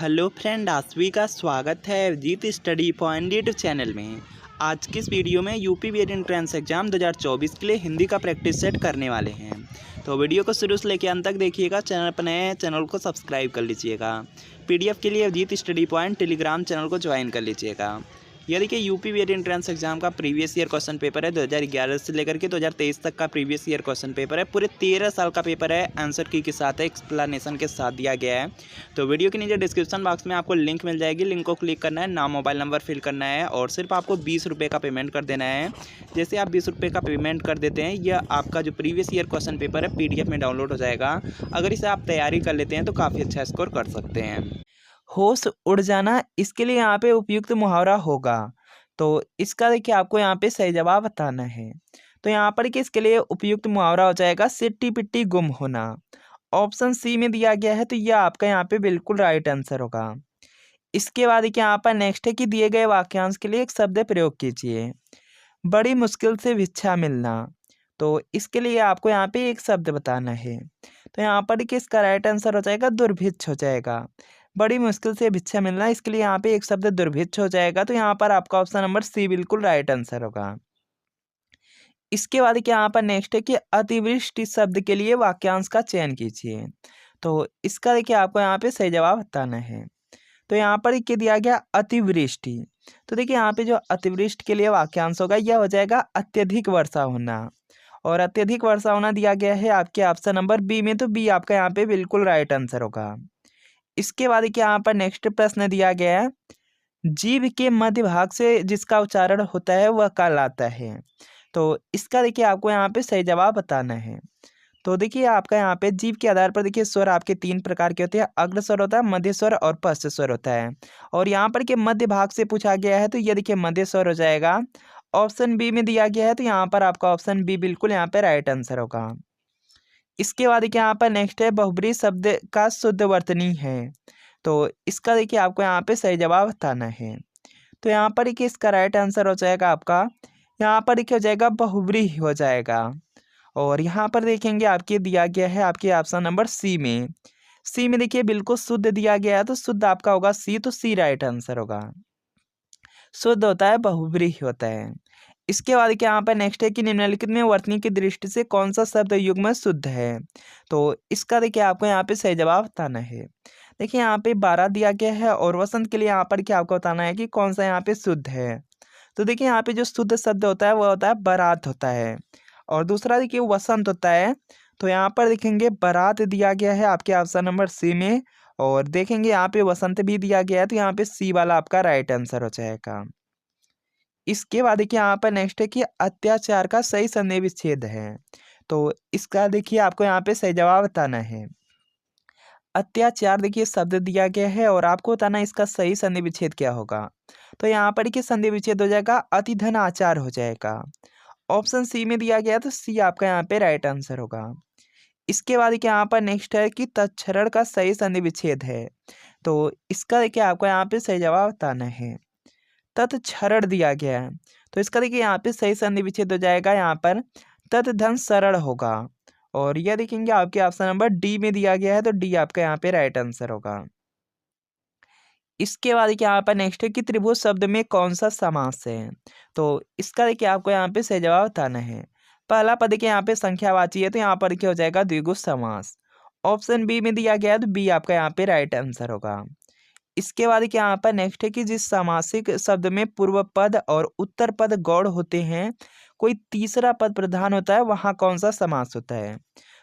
Hello friend, आप सभी का स्वागत है Abhijit study point YouTube channel में। आज की इस वीडियो में यूपी बीएड एंट्रेंस एग्जाम 2024 के लिए हिंदी का प्रैक्टिस सेट करने वाले हैं। तो वीडियो को शुरू से लेकर अंत तक देखिएगा। चैनल पर नए हैं, चैनल को सब्सक्राइब कर लीजिएगा। पीडीएफ के लिए Abhijit study point Telegram channel को ज्वाइन कर लीजिएगा। यह देखिए यूपी बीएड एंट्रेंस एग्जाम का प्रीवियस ईयर क्वेश्चन पेपर है। 2011 से लेकर के 2023 तक का प्रीवियस ईयर क्वेश्चन पेपर है। पूरे 13 साल का पेपर है। आंसर की के साथ है, एक्सप्लेनेशन के साथ दिया गया है। तो वीडियो के नीचे डिस्क्रिप्शन बॉक्स में आपको लिंक मिल जाएगी। लिंक को क्लिक करना है, नाम मोबाइल नंबर फिल करना है और सिर्फ आपको 20 रुपये का पेमेंट कर देना है। जैसे आप 20 रुपये का पेमेंट कर देते हैं, यह आपका जो प्रीवियस ईयर क्वेश्चन पेपर है पीडीएफ में डाउनलोड हो जाएगा। अगर इसे आप तैयारी कर लेते हैं तो काफ़ी अच्छा स्कोर कर सकते हैं। होश उड़ जाना, इसके लिए यहाँ पे उपयुक्त मुहावरा होगा। तो इसका देखिए आपको यहाँ पे सही जवाब बताना है। तो यहाँ पर कि इसके लिए उपयुक्त मुहावरा हो जाएगा सिट्टी पिट्टी गुम होना। ऑप्शन सी में दिया गया है, तो यह आपका यहाँ पे बिल्कुल राइट आंसर होगा। इसके बाद देखिए यहाँ पर नेक्स्ट है कि दिए गए वाक्यांश के लिए एक शब्द प्रयोग कीजिए। बड़ी मुश्किल से भिक्षा मिलना, तो इसके लिए आपको यहाँ पे एक शब्द बताना है। तो यहाँ पर देखिए इसका राइट आंसर हो जाएगा दुर्भिक्ष हो जाएगा। बड़ी मुश्किल से भिक्षा मिलना, इसके लिए यहाँ पे एक शब्द दुर्भिक्ष हो जाएगा। तो यहाँ पर आपका ऑप्शन नंबर सी बिल्कुल राइट आंसर होगा। इसके बाद क्या यहाँ पर नेक्स्ट है कि अतिवृष्टि शब्द के लिए वाक्यांश का चयन कीजिए। तो इसका देखिए आपको यहाँ पे सही जवाब बताना है। तो यहाँ पर क्या दिया गया, अतिवृष्टि। तो देखिए यहाँ पे जो अतिवृष्टि के लिए वाक्यांश होगा यह हो जाएगा अत्यधिक वर्षा होना। और अत्यधिक वर्षा होना दिया गया है आपके ऑप्शन नंबर बी में, तो बी आपका यहाँ पे बिल्कुल राइट आंसर होगा। इसके बाद क्या यहाँ पर नेक्स्ट प्रश्न दिया गया है, जीभ के मध्य भाग से जिसका उच्चारण होता है वह कहलाता है। तो इसका देखिए आपको यहाँ पे सही जवाब बताना है। तो देखिए आपका यहाँ पे जीभ के आधार पर देखिए स्वर आपके 3 प्रकार के होते हैं। अग्र स्वर होता है, मध्य स्वर और पश्च स्वर होता है। और यहाँ पर के मध्य भाग से पूछा गया है, तो ये देखिए मध्य स्वर हो जाएगा। ऑप्शन बी में दिया गया है, तो यहाँ पर आपका ऑप्शन बी बिल्कुल यहाँ पे राइट आंसर होगा। इसके बाद देखिए यहाँ पर नेक्स्ट है बहुब्रीहि शब्द का शुद्ध वर्तनी है। तो इसका देखिए आपको यहाँ पे सही जवाब बताना है। तो यहाँ पर देखिए इसका राइट आंसर हो जाएगा आपका, यहाँ पर देखिए हो जाएगा बहुब्रीहि हो जाएगा। और यहाँ पर देखेंगे आपके दिया गया है आपके ऑप्शन नंबर सी में। सी में देखिए बिल्कुल शुद्ध दिया गया है, तो शुद्ध आपका होगा सी, तो सी राइट आंसर होगा। शुद्ध होता है, बहुब्रीहि होता है। इसके बाद क्या यहाँ पर नेक्स्ट है कि निम्नलिखित में वर्तनी की दृष्टि से कौन सा शब्द युग्म शुद्ध है। तो इसका देखिए आपको यहाँ पे सही जवाब बताना है। देखिए यहाँ पे 12 दिया गया है और वसंत के लिए यहाँ पर क्या आपको बताना है कि कौन सा यहाँ पे शुद्ध है। तो देखिए यहाँ पे जो शुद्ध शब्द होता है वह होता है बारात होता है। और दूसरा देखिए वसंत होता है। तो यहाँ पर देखेंगे बारात दिया गया है आपके ऑप्शन नंबर सी में। और देखेंगे यहाँ पे वसंत भी दिया गया है, तो यहाँ पे सी वाला आपका राइट आंसर हो जाएगा। इसके बाद देखिए यहाँ पर नेक्स्ट है कि अत्याचार का सही संधि विच्छेद है। तो इसका देखिए आपको यहाँ पे सही जवाब बताना है। अत्याचार देखिए शब्द दिया गया है और आपको बताना है इसका सही संधि विच्छेद क्या होगा। तो यहाँ पर देखिए संधि विच्छेद हो जाएगा अतिधन आचार हो जाएगा। ऑप्शन सी में दिया गया, तो सी आपका यहाँ पे राइट आंसर होगा। इसके बाद देखिए यहाँ पर नेक्स्ट है कि तत्क्षरण का सही संधि विच्छेद है। तो इसका देखिए आपको यहाँ पे सही जवाब बताना है। तत्क्षरण दिया गया है, तो इसका देखिए यहाँ पे सही संधि विच्छेद हो जाएगा यहाँ पर तत्धन सरल होगा। और यह देखेंगे आपके ऑप्शन नंबर डी में दिया गया है, तो डी आपका यहाँ पे राइट आंसर होगा। इसके बाद देखिए यहाँ पर नेक्स्ट है कि त्रिभुज शब्द में कौन सा समास है। तो इसका देखिए आपको यहाँ पे सही जवाब बताना है। पहला पद देखिए यहाँ पे संख्यावाची है, तो यहाँ पर क्या हो जाएगा द्विगु समास। ऑप्शन बी में दिया गया है, तो बी आपका यहाँ पे राइट आंसर होगा। इसके बाद क्या यहाँ पर नेक्स्ट है कि जिस सामासिक शब्द में पूर्व पद और उत्तर पद गौड़ होते हैं, कोई तीसरा पद प्रधान होता है, वहाँ कौन सा समास होता है।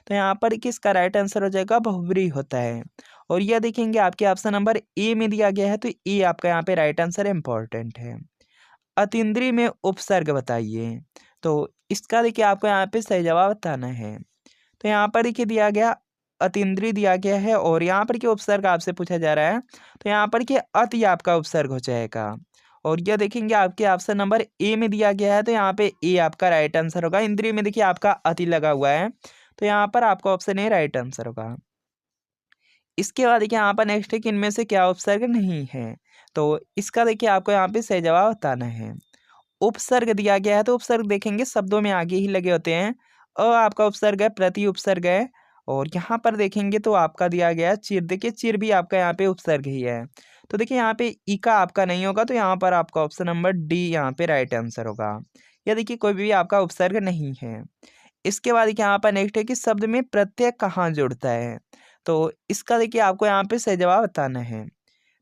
तो यहाँ पर किसका राइट आंसर हो जाएगा बहुब्रीहि होता है। और यह देखेंगे आपके ऑप्शन नंबर ए में दिया गया है, तो ए आपका यहाँ पे राइट आंसर इंपॉर्टेंट है। अतीन्द्रिय में उपसर्ग बताइए। तो इसका देखिए आपको यहाँ पे सही जवाब बताना है। तो यहाँ पर देखिए दिया गया अतीन्द्रिय दिया गया है और यहाँ पर क्या उपसर्ग आपसे पूछा जा रहा है, तो यहाँ पर क्या अति आपका उपसर्ग हो जाएगा। और यह देखेंगे आपके ऑप्शन नंबर ए में दिया गया है, तो यहाँ पे ए आपका राइट आंसर होगा। इंद्रिय में देखिए आपका अति लगा हुआ है, तो यहाँ पर आपका ऑप्शन ए राइट आंसर होगा। इसके बाद देखिए यहाँ पर नेक्स्ट है कि इनमें से क्या उपसर्ग नहीं है। तो इसका देखिए आपको यहाँ पे सही जवाब बताना है। उपसर्ग दिया गया है, तो उपसर्ग देखेंगे शब्दों में आगे ही लगे होते हैं। अ आपका उपसर्ग है, प्रति उपसर्ग है। और यहाँ पर देखेंगे तो आपका दिया गया है चिर। देखिए चिर भी आपका यहाँ पे उपसर्ग ही है। तो देखिए यहाँ पे ई का आपका नहीं होगा, तो यहाँ पर आपका ऑप्शन नंबर डी यहाँ पे राइट आंसर होगा। या देखिए कोई भी आपका उपसर्ग नहीं है। इसके बाद देखिए यहाँ पर नेक्स्ट है कि शब्द में प्रत्यय कहाँ जुड़ता है। तो इसका देखिए आपको यहाँ पे सही जवाब बताना है।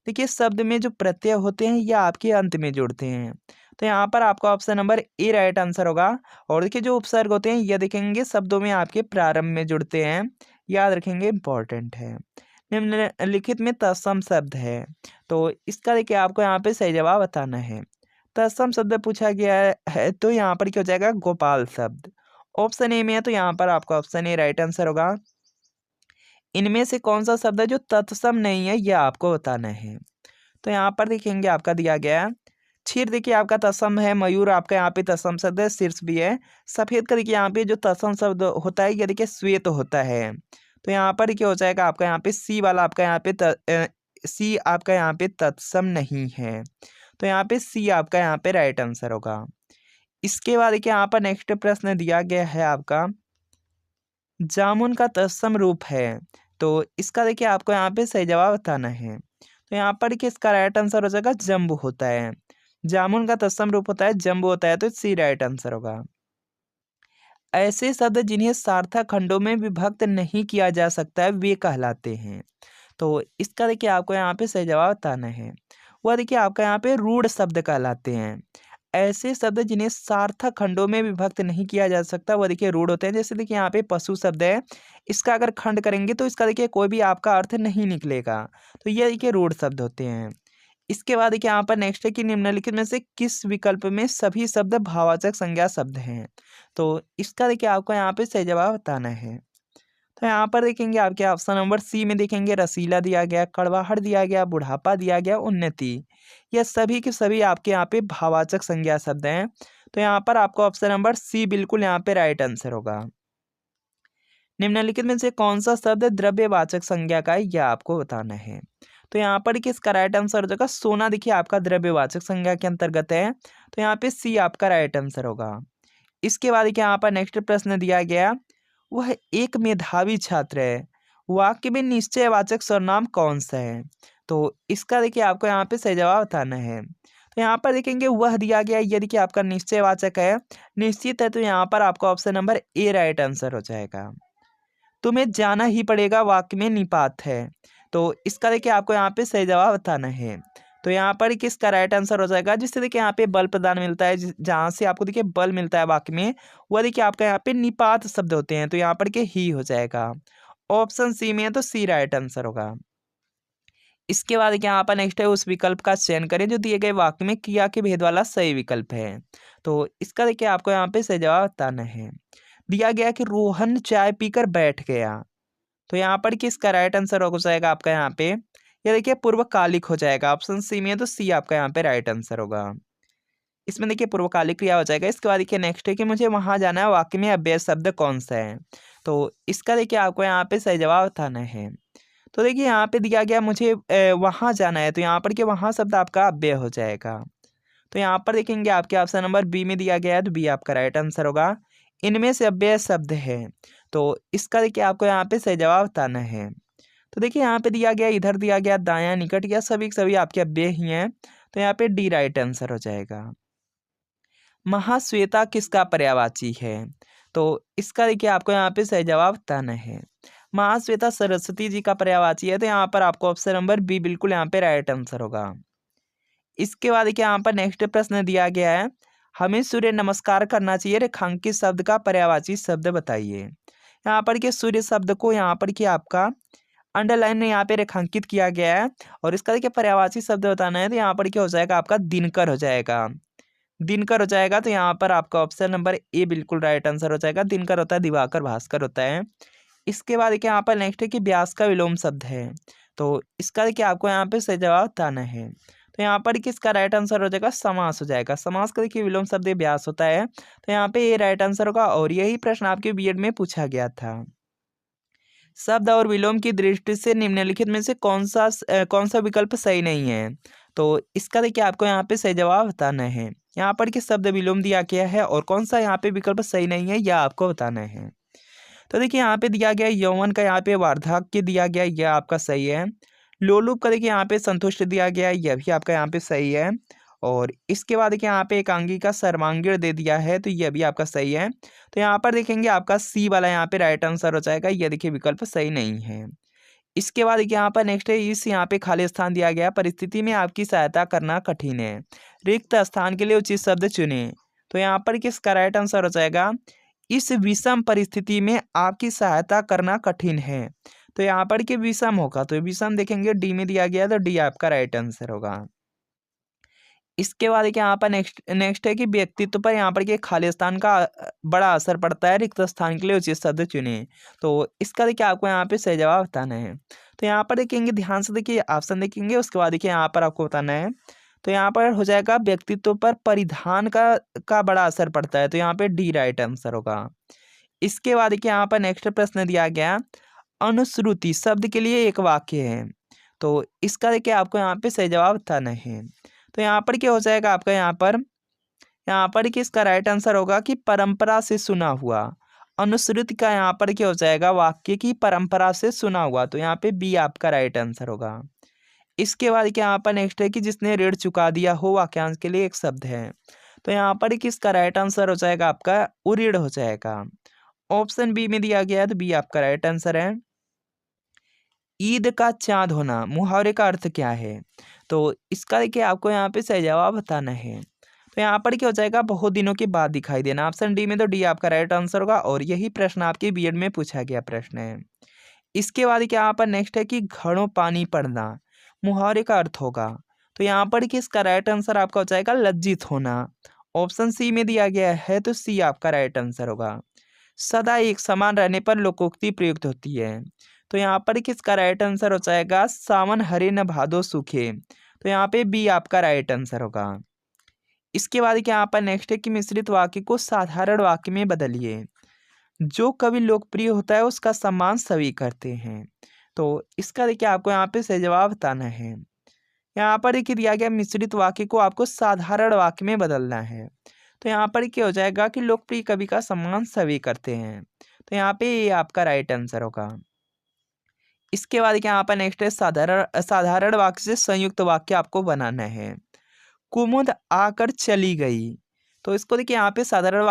देखिए शब्द में जो प्रत्यय होते हैं यह आपके अंत में जुड़ते हैं। तो यहाँ पर आपका option number A right answer होगा। और देखिए जो उपसर्ग होते हैं यह देखेंगे शब्दों में आपके प्रारंभ में जुड़ते हैं। याद रखेंगे, इंपॉर्टेंट है। निम्नलिखित में तत्सम शब्द है। तो इसका देखिए आपको यहाँ पे सही जवाब बताना है। तत्सम शब्द पूछा गया है तो यहाँ पर क्या हो जाएगा, गोपाल शब्द। ऑप्शन ए में है तो यहाँ पर आपका ऑप्शन ए राइट आंसर होगा। इनमें से कौन सा शब्द है जो तत्सम नहीं है यह आपको बताना है। तो यहाँ पर देखेंगे आपका दिया गया है क्षीर। देखिए आपका तत्सम है। मयूर आपका यहाँ पे तत्सम शब्द है। शीर्ष भी है। सफेद का देखिए यहाँ पे जो तत्सम शब्द होता है यह देखिए श्वेत होता है। तो यहाँ पर क्या हो जाएगा आपका यहाँ पे सी वाला आपका यहाँ पे सी आपका यहाँ पे तत्सम नहीं है। तो यहाँ पे सी आपका यहाँ पे राइट आंसर होगा। इसके बाद देखिए यहाँ पर नेक्स्ट प्रश्न दिया गया है आपका जामुन का तत्सम रूप है। तो इसका देखिए आपको यहाँ पे सही जवाब बताना है। तो यहाँ पर देखिए इसका राइट आंसर हो जाएगा जम्बू होता है। जामुन का तत्सम रूप होता है जम्बू होता है, तो सी राइट आंसर होगा। ऐसे शब्द जिन्हें सार्थक खंडों में विभक्त नहीं किया जा सकता है वे कहलाते हैं। तो इसका देखिए आपको यहाँ पे सही जवाब बताना है। वह देखिए आपका यहाँ पे रूढ़ शब्द कहलाते हैं। ऐसे शब्द जिन्हें सार्थक खंडों में विभक्त नहीं किया जा सकता वह देखिए रूढ़ होते हैं। जैसे देखिए यहाँ पे पशु शब्द है, इसका अगर खंड करेंगे तो इसका देखिए कोई भी आपका अर्थ नहीं निकलेगा। तो ये देखिए रूढ़ शब्द होते हैं। इसके बाद देखिए यहाँ पर नेक्स्ट है कि निम्नलिखित में से किस विकल्प में सभी शब्द भाववाचक संज्ञा शब्द हैं। तो इसका देखिए आपको यहाँ पे सही जवाब बताना है। तो यहाँ पर देखेंगे आपके ऑप्शन नंबर सी में देखेंगे रसीला दिया गया, कड़वाहट दिया गया, बुढ़ापा दिया गया, उन्नति। यह सभी के सभी आपके यहाँ पे भाववाचक संज्ञा शब्द हैं। तो यहाँ पर आपको ऑप्शन नंबर सी बिल्कुल यहाँ पे राइट आंसर होगा। निम्नलिखित में से कौन सा शब्द द्रव्यवाचक संज्ञा का है यह आपको बताना है। तो यहाँ पर किसका राइट आंसर हो जाएगा, सोना देखिए आपका द्रव्यवाचक संज्ञा के अंतर्गत है। तो यहाँ पे सी आपका राइट आंसर होगा। इसके बाद देखिए यहाँ पर नेक्स्ट प्रश्न दिया गया वह एक मेधावी छात्र है, वाक्य में निश्चयवाचक सर्वनाम कौन सा है। तो इसका देखिए आपको यहाँ पे सही जवाब बताना है। तो यहाँ पर देखेंगे वह दिया गया, यदि कि आपका निश्चयवाचक है, निश्चित है, तो यहाँ पर आपका option number A right answer हो जाएगा। तुम्हें जाना ही पड़ेगा वाक्य में निपात है। तो इसका देखिए आपको यहाँ पे सही जवाब बताना है। तो यहाँ पर किसका राइट आंसर हो जाएगा, जिससे देखिए यहाँ पे बल प्रदान मिलता है, जहाँ से आपको देखिए बल मिलता है वाक्य में, वह देखिए आपका यहाँ पे निपात शब्द होते हैं। तो यहाँ पर के ही हो जाएगा। ऑप्शन सी में है तो सी राइट आंसर होगा। इसके बाद देखिए यहाँ पर नेक्स्ट है उस विकल्प का चयन करें जो दिए गए वाक्य में क्रिया के भेद वाला सही विकल्प है। तो इसका देखिए आपको यहाँ पे सही जवाब बताना है। दिया गया कि रोहन चाय पीकर बैठ गया। तो यहाँ पर किसका राइट आंसर हो जाएगा आपका यहाँ पे, ये देखिए पूर्वकालिक हो जाएगा। ऑप्शन सी में है तो सी आपका यहाँ पे राइट आंसर होगा। इसमें देखिए पूर्वकालिक क्रिया हो जाएगा। इसके बाद देखिए नेक्स्ट है कि मुझे वहां जाना है, वाक्य में अव्यय शब्द कौन सा है। तो इसका देखिए आपको यहाँ पे सही जवाब बताना है। तो देखिए यहाँ पे दिया गया मुझे वहां जाना है, तो यहाँ पर के वहां शब्द आपका अव्यय हो जाएगा। तो यहाँ पर देखेंगे आपके ऑप्शन नंबर बी में दिया गया है, तो बी आपका राइट आंसर होगा। इनमें से अव्यय शब्द है, तो इसका देखिए आपको यहाँ पे सही जवाब बताना है। तो देखिए यहाँ पे दिया गया, इधर दिया गया, दायां, निकट, या सभी सभी आपके अव्यय ही हैं। तो यहाँ पे डी राइट आंसर हो जाएगा। महाश्वेता किसका पर्यायवाची है। तो इसका देखिए आपको यहाँ पे सही जवाब बताना है। महाश्वेता सरस्वती जी का पर्यायवाची है। तो यहाँ पर आपको ऑप्शन नंबर बी बिल्कुल यहाँ पे राइट आंसर होगा। इसके बाद देखिए यहाँ पर नेक्स्ट प्रश्न दिया गया है हमें सूर्य नमस्कार करना चाहिए, रेखांकित शब्द का पर्यायवाची शब्द बताइए। यहाँ पर के सूर्य शब्द को यहाँ पर के आपका अंडरलाइन में यहाँ पे रेखांकित किया गया है, और इसका देखिए पर्यायवाची शब्द बताना है। तो यहाँ पर क्या हो जाएगा आपका दिनकर हो जाएगा। दिनकर हो जाएगा। तो यहाँ पर आपका ऑप्शन नंबर ए बिल्कुल राइट आंसर हो जाएगा। दिनकर होता है, दिवाकर, भास्कर होता है। इसके बाद देखिए यहाँ पर नेक्स्ट है कि व्यास का विलोम शब्द है। तो इसका देखिए आपको यहाँ पे सही जवाब बताना है। तो यहाँ पर किसका राइट आंसर हो जाएगा, समास हो जाएगा। समास का देखिए विलोम शब्द व्यास होता है। तो यहाँ पे ये राइट आंसर होगा, और यही प्रश्न आपके बीएड में पूछा गया था। शब्द और विलोम की दृष्टि से निम्नलिखित में से कौन सा विकल्प सही नहीं है। तो इसका देखिए आपको यहाँ पे सही जवाब बताना है। यहाँ पर किस शब्द विलोम दिया गया है और कौन सा यहाँ पे विकल्प सही नहीं है, यह आपको बताना है। तो देखिए यहाँ पे दिया गया यौवन का यहाँ पे वार्धक्य दिया गया, यह आपका सही है। लोलुप का देखिए यहाँ पे संतुष्ट दिया गया है, यह भी आपका यहाँ पे सही है। और इसके बाद देखिए यहाँ पे एकांगी का सर्वांगीण दे दिया है, तो यह भी आपका सही है। तो यहाँ पर देखेंगे आपका सी वाला यहाँ पे राइट आंसर हो जाएगा, यह देखिए विकल्प सही नहीं है। इसके बाद देखिए यहाँ पर नेक्स्ट है, इस यहाँ पे खाली स्थान दिया गया, परिस्थिति में आपकी सहायता करना कठिन है, रिक्त स्थान के लिए उचित शब्द चुने। तो यहाँ पर किसका राइट आंसर हो जाएगा, इस विषम परिस्थिति में आपकी सहायता करना कठिन है। तो यहाँ पर कि विषम होगा, तो विषम देखेंगे डी में दिया गया, तो डी आपका राइट आंसर होगा। इसके बाद देखिए यहाँ पर नेक्स्ट है कि व्यक्तित्व पर यहाँ पर कि खाली स्थान का बड़ा असर पड़ता है, रिक्त स्थान के लिए उचित शब्द चुने। तो इसका देखिए आपको यहाँ पे सही जवाब बताना है। तो यहाँ पर देखेंगे ध्यान से, देखिए ऑप्शन देखेंगे, उसके बाद देखिए यहाँ पर आपको बताना है। तो यहाँ पर हो जाएगा व्यक्तित्व पर परिधान का बड़ा असर पड़ता है, तो यहाँ पे डी राइट आंसर होगा। इसके बाद देखिए यहाँ पर नेक्स्ट प्रश्न दिया गया, अनुश्रुति शब्द के लिए एक वाक्य है, तो इसका देखिए आपको यहाँ पे सही जवाब बताना है। तो यहाँ पर क्या हो जाएगा आपका, यहाँ पर कि इसका राइट आंसर होगा कि परंपरा से सुना हुआ। अनुश्रुति का यहाँ पर क्या हो जाएगा, वाक्य की परंपरा से सुना हुआ, तो यहाँ पे बी आपका राइट आंसर होगा। इसके बाद क्या यहाँ पर नेक्स्ट है कि जिसने ऋण चुका दिया हो, वाक्यांश के लिए एक शब्द है, तो यहाँ पर किसका राइट आंसर हो जाएगा आपका उऋण हो जाएगा। ऑप्शन बी में दिया गया है, तो बी आपका राइट आंसर है। ईद का चांद होना मुहावरे का अर्थ क्या है, तो इसका देखिए आपको यहाँ पे सही जवाब बताना है। तो यहाँ पर क्या हो जाएगा, बहुत दिनों के बाद दिखाई देना, ऑप्शन डी में, तो डी आपका राइट आंसर होगा। और यही प्रश्न आपके बीएड में पूछा गया प्रश्न है। इसके बाद क्या यहाँ पर नेक्स्ट है कि घड़ों पानी पड़ना मुहावरे का अर्थ होगा, तो यहाँ पर कि इसका राइट आंसर आपका हो जाएगा लज्जित होना। ऑप्शन सी में दिया गया है, तो सी आपका राइट आंसर होगा। सदा एक समान रहने पर लोकोक्ति प्रयुक्त होती है, तो यहाँ पर किसका राइट आंसर हो जाएगा, सावन हरे न भादो सूखे, तो यहाँ पे बी आपका राइट आंसर होगा। इसके बाद क्या यहाँ पर नेक्स्ट है कि मिश्रित वाक्य को साधारण वाक्य में बदलिए। जो कवि लोकप्रिय होता है उसका सम्मान सभी करते हैं, तो इसका देखिए आपको यहाँ पे सही जवाब बताना है। यहाँ पर देखिए दिया गया मिश्रित वाक्य को आपको साधारण वाक्य में बदलना है, तो यहाँ पर क्या हो जाएगा कि लोकप्रिय कवि का सम्मान सभी करते हैं, तो यहाँ पे ये आपका राइट आंसर होगा। इसके बाद क्या यहाँ पर नेक्स्ट है, साधारण वाक्य से संयुक्त वाक्य आपको बनाना है। कुमुद आकर चली गई, तो इसको देखिए यहाँ पे साधारण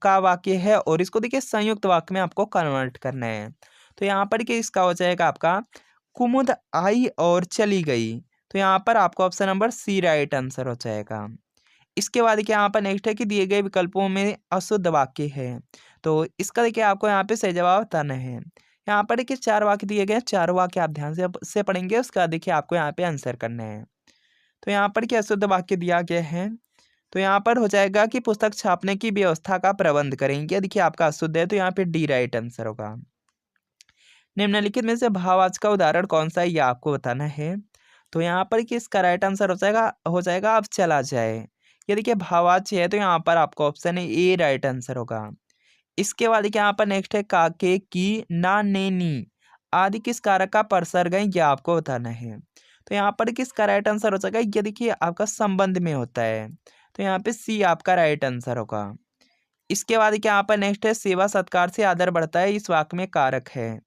का वाक्य है, और इसको देखिए संयुक्त वाक्य में आपको कन्वर्ट करना है। तो यहाँ पर कि इसका हो जाएगा आपका कुमुद आई और चली गई, तो यहाँ पर आपको option number C right answer हो जाएगा। इसके बाद देखिए यहाँ पर नेक्स्ट है कि दिए गए विकल्पों में अशुद्ध वाक्य है, तो इसका देखिए आपको यहाँ पे सही जवाब बताना है। यहाँ पर देखिए 4 वाक्य दिए गए, 4 वाक्य आप ध्यान से पढ़ेंगे, उसका देखिए आपको यहाँ पे आंसर करना है। तो यहाँ पर क्या अशुद्ध वाक्य दिया गया है, तो यहाँ पर हो जाएगा कि पुस्तक छापने की व्यवस्था का प्रबंध करेंगे, देखिए आपका अशुद्ध है, तो यहाँ पे डी राइट आंसर होगा। निम्नलिखित में से भाववाचक का उदाहरण कौन सा है, यह आपको बताना है। तो यहाँ पर कि इसका राइट आंसर हो जाएगा अब चला जाए, ये देखिए भाववाच्य है, तो यहाँ पर आपका ऑप्शन है ए राइट आंसर होगा। इसके बाद देखिए यहाँ पर नेक्स्ट है काके की ना ने नी आदि किस कारक का परसर्ग है, यह आपको बताना है। तो यहाँ पर किसका राइट आंसर हो जाएगा, ये देखिए आपका संबंध में होता है, तो यहाँ पे सी आपका राइट आंसर होगा। इसके बाद देखिए यहाँ पर नेक्स्ट है सेवा सत्कार से आदर बढ़ता है, इस वाक्य में कारक है,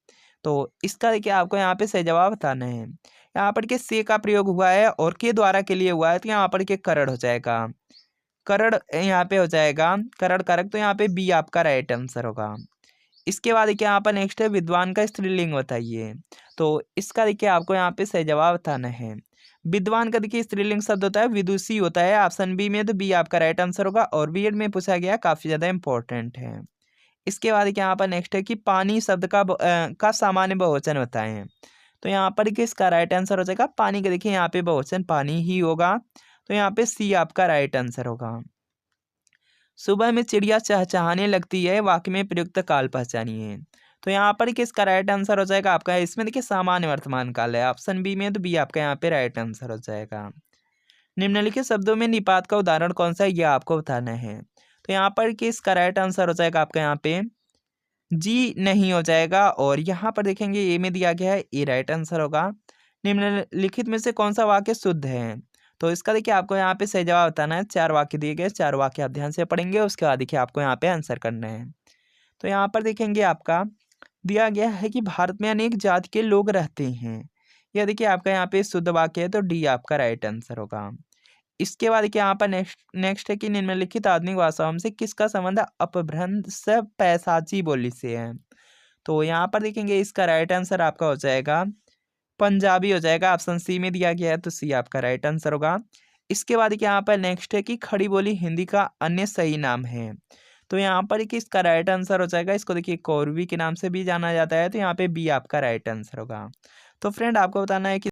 तो इसका देखिए आपको यहाँ पे सही जवाब बताना है। यहाँ पर के से का प्रयोग हुआ है और के द्वारा के लिए हुआ है, तो यहाँ पर के करण हो जाएगा, करण यहाँ पे हो जाएगा करण कारक, तो यहाँ पे बी आपका राइट आंसर होगा। इसके बाद देखिए यहाँ पर नेक्स्ट है विद्वान का स्त्रीलिंग बताइए, तो इसका देखिए आपको यहाँ पे सही जवाब बताना है। विद्वान का देखिए स्त्रीलिंग शब्द होता है विदुषी होता है, ऑप्शन बी में, तो बी आपका राइट आंसर होगा, और बीएड में पूछा गया, काफी ज्यादा इंपॉर्टेंट है। इसके बाद यहाँ पर नेक्स्ट है कि पानी शब्द का सामान्य बहुवचन बताएं, तो यहाँ पर किसका राइट आंसर हो जाएगा, पानी का देखिए यहाँ पे बहुवचन पानी ही होगा, तो यहाँ पे सी आपका राइट आंसर होगा। सुबह में चिड़िया चहचहाने लगती है, वाक्य में प्रयुक्त काल पहचानिए, तो यहाँ पर किसका राइट आंसर हो जाएगा आपका, इसमें देखिए सामान्य वर्तमान काल है, ऑप्शन बी में, तो बी आपका यहाँ पे राइट आंसर हो जाएगा। निम्नलिखित शब्दों में निपात का उदाहरण कौन सा है, यह आपको बताना है। तो यहाँ पर किसका राइट आंसर हो जाएगा आपका, यहाँ पे जी नहीं हो जाएगा, और यहाँ पर देखेंगे ए में दिया गया है, ए राइट आंसर होगा। निम्नलिखित में से कौन सा वाक्य शुद्ध है, तो इसका देखिए आपको यहाँ पे सही जवाब बताना है। 4 वाक्य दिए गए, 4 वाक्य आप ध्यान से पढ़ेंगे, उसके बाद देखिए आपको यहाँ पे आंसर करना है। तो यहाँ पर देखेंगे आपका दिया गया है कि भारत में अनेक जाति के लोग रहते हैं। यह देखिए आपका यहाँ पे शुद्ध वाक्य है, तो डी आपका राइट आंसर होगा। इसके बाद देखिए यहाँ पर नेक्स्ट है कि निम्नलिखित आधुनिक भाषाओं से किसका संबंध अपभ्रंश पैशाची बोली से है। तो यहाँ पर देखेंगे इसका राइट आंसर आपका हो जाएगा पंजाबी हो जाएगा। ऑप्शन सी में दिया गया है, तो सी आपका राइट आंसर होगा। इसके बाद देखिए यहाँ पर नेक्स्ट है कि खड़ी बोली हिंदी का अन्य सही नाम है। तो यहाँ पर कि इसका राइट आंसर हो जाएगा, इसको देखिए कौरवी के नाम से भी जाना जाता है, तो यहाँ पे बी आपका राइट आंसर होगा। तो फ्रेंड आपको बताना है कि